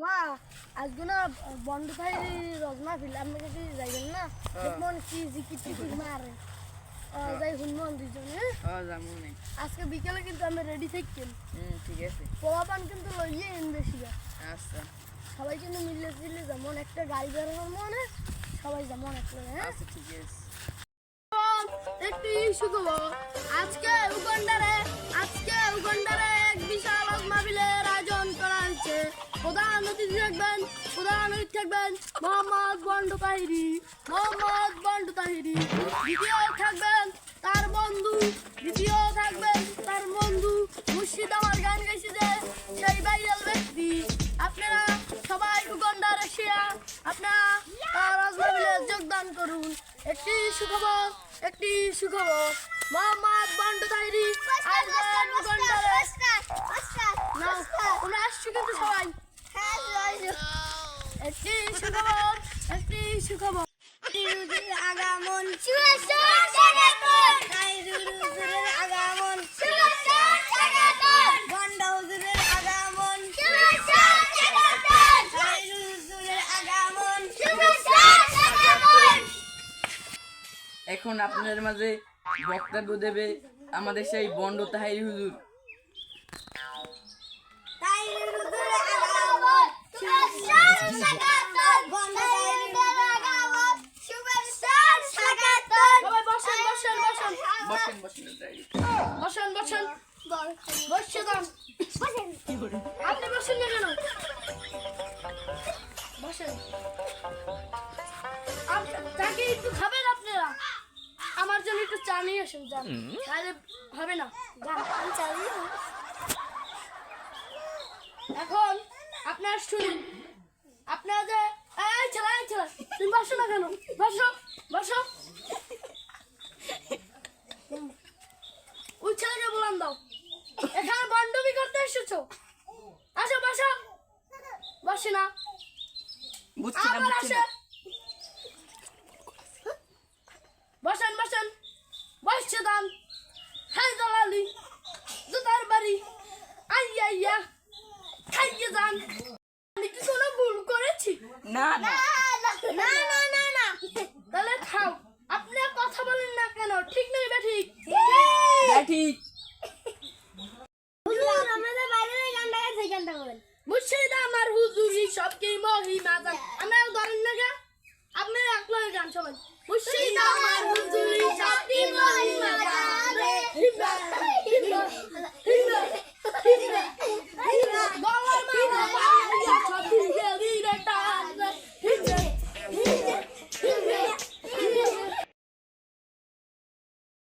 মা আজকে না বন্ধ ভাই রজনা ফিল্ম কি যাইবেন না মন কি জিকিটি মারে যাই হুনমন দুইজনে জামুনি আজকে বিকেলে কিন্তু আমি রেডি থাকি ঠিক আছে পোলাপান কিন্তু লইয়ে এন বেশি আচ্ছা সবাই কিন্তু মিলে জিলে যেমন একটা গাড়ি বেরোনোর মনে সবাই যেমন একটা আচ্ছা ঠিক আছে একটি ইস্যু দেবো আজকে উগান্ডারে এক বিশাল মাহফিলের আয়োজন করা হয়েছে প্রধান অতিথি থাকবেন মোহাম্মদ বন্ডু তাহিরি দ্বিতীয় থাকবেন তার বন্ধু মুর্শিদ আমার গান গাইছে যে সেই ভাইরাল ব্যক্তি আপনারা সবাই উগান্ডার এশিয়া আপনারা রাজমাহফিলে যোগদান করুন একটি সুখবর মোহাম্মদ বন্ডু তাহিরি আসবেন উগান্ডারে তোমরা আসছো কিন্তু সবাই একটি সুখবর আগমন আগমন বন্ডু হুজুরের আগমন আগমন এখন আপনাদের মাঝে বক্তব্য দেবে আমাদের সেই বন্ডু তাহিরি হুজুর। আপনি বসেন না কেন বসেন তাকে একটু খাবেন আপনারা আমার জন্য একটু চা নিয়ে আসেন যান তাহলে হবে না এখন আপনারা শুনুন আপনারা যে এই ছেলে তুমি বসো না কেন বসো ওই ছেলেকে বলান দাও এখানে বান্ধবী করতে এসেছো আসো বসে না বসেন বসছে দান হাই দালালি জুতার বাড়ি আইয়া খাইয়ে যান আমি কি কোনো ভুল করেছি না তাহলে খাও আপনি কথা বলেন না কেন ঠিক নয় বা ঠিক ঠিক মুর্শিদ আমার হুজুরি সবকে মহিমা জান আমরা ধরেন না গা আপনি একলা গান সবাই মুর্শিদ আমার হুজুরি সবকে মহিমা জান